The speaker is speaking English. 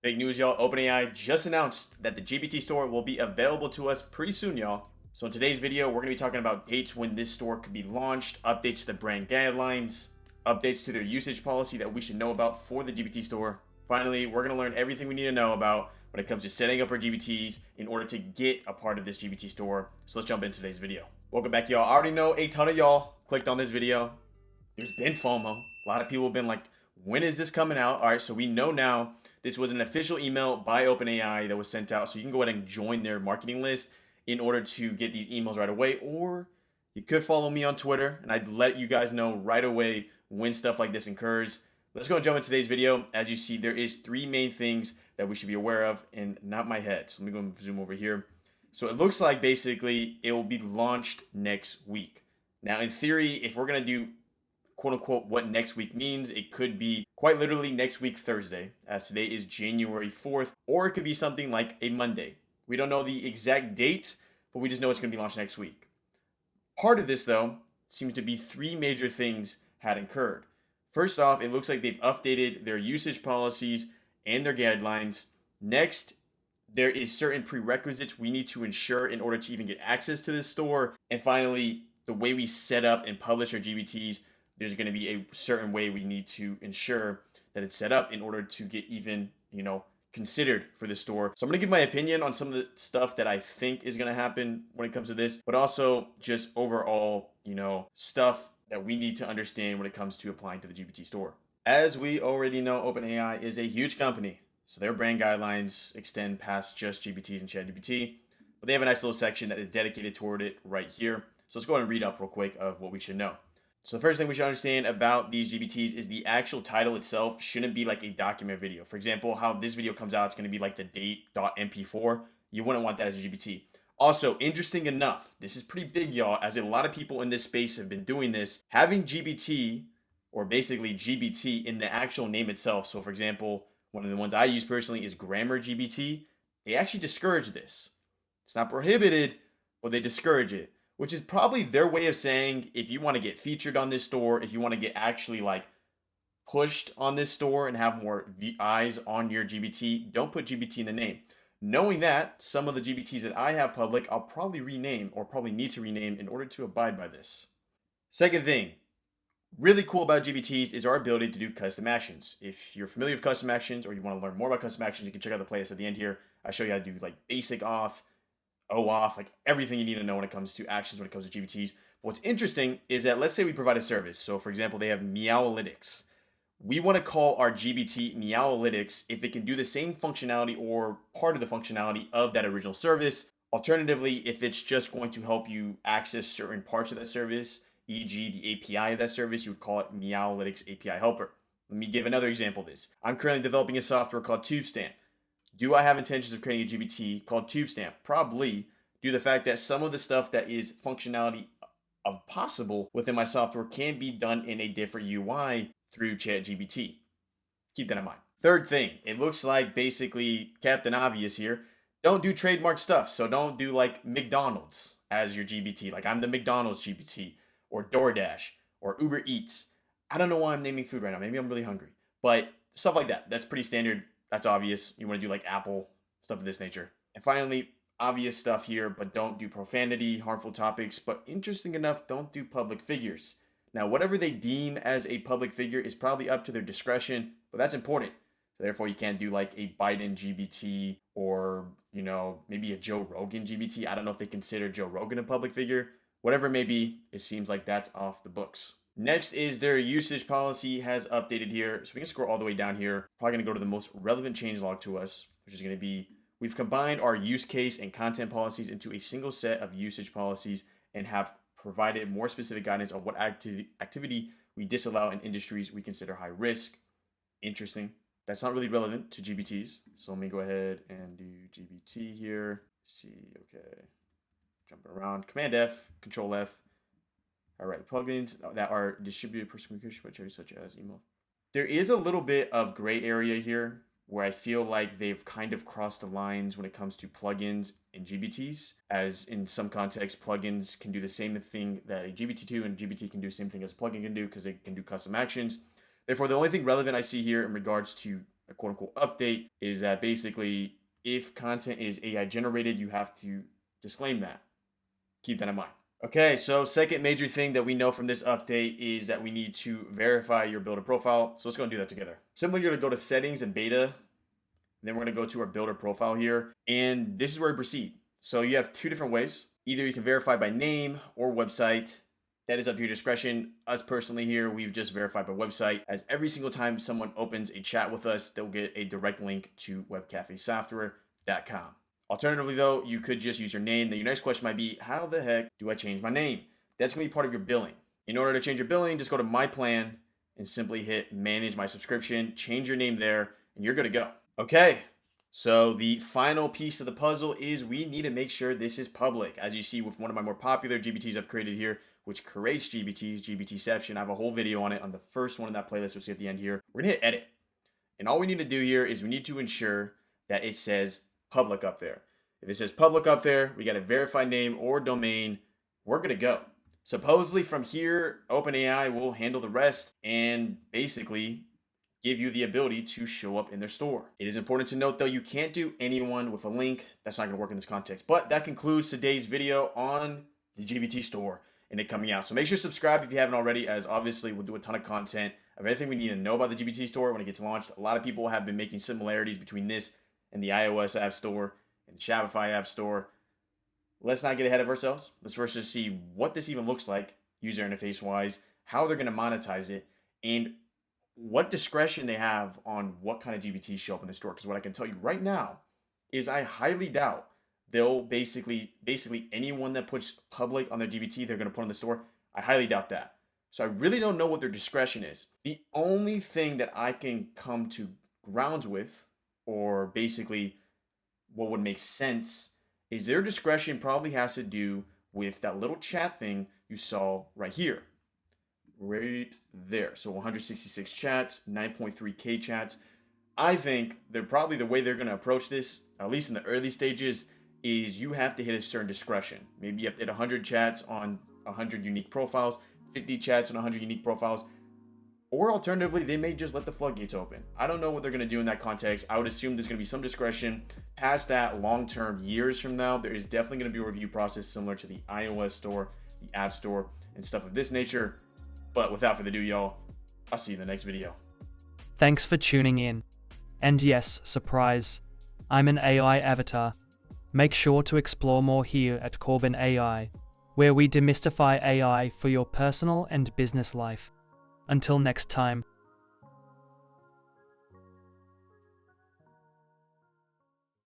Big news, y'all. OpenAI just announced that the GPT store will be available to us pretty soon, y'all. So in today's video, we're going to be talking about dates when this store could be launched, updates to the brand guidelines, updates to their usage policy that we should know about for the GPT store. Finally, we're going to learn everything we need to know about when it comes to setting up our GPTs in order to get a part of this GPT store. So let's jump into today's video. Welcome back, y'all. I already know a ton of y'all clicked on this video. There's been FOMO. A lot of people have been like, when is this coming out? All right, so we know now this was an official email by OpenAI that was sent out. So you can go ahead and join their marketing list in order to get these emails right away. Or you could follow me on Twitter and I'd let you guys know right away when stuff like this occurs. Let's go and jump into today's video. As you see, there is three main things that we should be aware of and not my head. So let me go and zoom over here. So it looks like basically it will be launched next week. Now, in theory, if we're going to do quote unquote what next week means, it could be quite literally next week Thursday, as today is January 4th, or it could be something like a Monday. We don't know the exact date, but we just know it's going to be launched next week. Part of this, though, seems to be three major things had occurred. First off, it looks like they've updated their usage policies and their guidelines. Next, there is certain prerequisites we need to ensure in order to even get access to this store. And finally, the way we set up and publish our GPTs, there's going to be a certain way we need to ensure that it's set up in order to get even, considered for the store. So I'm going to give my opinion on some of the stuff that I think is going to happen when it comes to this, but also just overall, stuff that we need to understand when it comes to applying to the GPT store. As we already know, OpenAI is a huge company, so their brand guidelines extend past just GPTs and ChatGPT, but they have a nice little section that is dedicated toward it right here. So let's go ahead and read up real quick of what we should know. So the first thing we should understand about these GPTs is the actual title itself shouldn't be like a document video. For example, how this video comes out, it's going to be like the date.mp4. You wouldn't want that as a GPT. Also, interesting enough, this is pretty big, y'all, as a lot of people in this space have been doing this, having GPT, or basically GBT, in the actual name itself. So for example, one of the ones I use personally is Grammar GBT. They actually discourage this. It's not prohibited, but they discourage it, which is probably their way of saying if you want to get featured on this store, if you want to get actually like pushed on this store and have more eyes on your GBT, don't put GBT in the name. Knowing that some of the GBTs that I have public, I'll probably rename or probably need to rename in order to abide by this. Second thing, really cool about GBTs is our ability to do custom actions. If you're familiar with custom actions or you want to learn more about custom actions, you can check out the playlist at the end here. I show you how to do like basic auth, OAuth, like everything you need to know when it comes to actions, when it comes to GPTs. What's interesting is that let's say we provide a service. So for example, they have Meowalytics. We want to call our GBT Meowalytics if it can do the same functionality or part of the functionality of that original service. Alternatively, if it's just going to help you access certain parts of that service, e.g. the API of that service, you would call it Meowalytics API Helper. Let me give another example of this. I'm currently developing a software called TubeStamp. Do I have intentions of creating a GPT called TubeStamp? Probably, due to the fact that some of the stuff that is functionality of possible within my software can be done in a different UI through ChatGPT. Keep that in mind. Third thing, it looks like basically Captain Obvious here. Don't do trademark stuff. So don't do like McDonald's as your GPT. Like I'm the McDonald's GPT or DoorDash or Uber Eats. I don't know why I'm naming food right now. Maybe I'm really hungry. But stuff like that. That's pretty standard. That's obvious. You want to do like Apple, stuff of this nature. And finally, obvious stuff here, but don't do profanity, harmful topics. But interesting enough, don't do public figures. Now, whatever they deem as a public figure is probably up to their discretion, but that's important. So therefore, you can't do like a Biden GBT or, maybe a Joe Rogan GBT. I don't know if they consider Joe Rogan a public figure. Whatever it may be, it seems like that's off the books. Next is their usage policy has updated here. So we can scroll all the way down here. Probably going to go to the most relevant changelog to us, which is going to be, we've combined our use case and content policies into a single set of usage policies and have provided more specific guidance on what activity we disallow in industries we consider high risk. Interesting. That's not really relevant to GBTs. So let me go ahead and do GBT here. Let's see, okay. Jumping around. Command F, Control F. All right, plugins that are distributed per communication such as email. There is a little bit of gray area here where I feel like they've kind of crossed the lines when it comes to plugins and GBTs, as in some contexts, plugins can do the same thing that a GPT-2 and GPT can do the same thing as a plugin can do because they can do custom actions. Therefore, the only thing relevant I see here in regards to a quote unquote update is that basically if content is AI generated, you have to disclaim that. Keep that in mind. Okay, so second major thing that we know from this update is that we need to verify your builder profile. So let's go and do that together. Simply, you're going to go to settings and beta. Then we're going to go to our builder profile here. And this is where we proceed. So you have two different ways. Either you can verify by name or website. That is up to your discretion. Us personally here, we've just verified by website, as every single time someone opens a chat with us, they'll get a direct link to webcafesoftware.com. Alternatively, though, you could just use your name. Then your next question might be, how the heck do I change my name? That's going to be part of your billing. In order to change your billing, just go to My Plan and simply hit Manage My Subscription. Change your name there, and you're good to go. Okay, so the final piece of the puzzle is we need to make sure this is public. As you see with one of my more popular GPTs I've created here, which creates GPTs, GPTception. I have a whole video on it on the first one in that playlist you'll see at the end here. We're going to hit Edit. And all we need to do here is we need to ensure that it says public up there. If it says public up there, we got a verified name or domain, we're good to go. Supposedly from here, OpenAI will handle the rest and basically give you the ability to show up in their store. It is important to note though, you can't do anyone with a link. That's not gonna work in this context. But that concludes today's video on the GPT store and it coming out. So make sure to subscribe if you haven't already, as obviously we'll do a ton of content of everything we need to know about the GPT store when it gets launched. A lot of people have been making similarities between this and the iOS App Store and the Shopify App Store. Let's not get ahead of ourselves. Let's first just see what this even looks like user interface wise, how they're going to monetize it, and what discretion they have on what kind of GPTs show up in the store. Because what I can tell you right now is I highly doubt they'll basically anyone that puts public on their GPT, they're going to put on the store. I highly doubt that. So I really don't know what their discretion is. The only thing that I can come to grounds with, or basically what would make sense, is their discretion probably has to do with that little chat thing you saw right here. Right there. So 166 chats, 9.3K chats. I think they're probably the way they're going to approach this, at least in the early stages, is you have to hit a certain discretion. Maybe you have to hit 100 chats on 100 unique profiles, 50 chats on 100 unique profiles, or alternatively, they may just let the floodgates open. I don't know what they're going to do in that context. I would assume there's going to be some discretion. Past that, long-term, years from now, there is definitely going to be a review process similar to the iOS store, the App Store, and stuff of this nature. But without further ado, y'all, I'll see you in the next video. Thanks for tuning in. And yes, surprise, I'm an AI avatar. Make sure to explore more here at Corbin AI, where we demystify AI for your personal and business life. Until next time.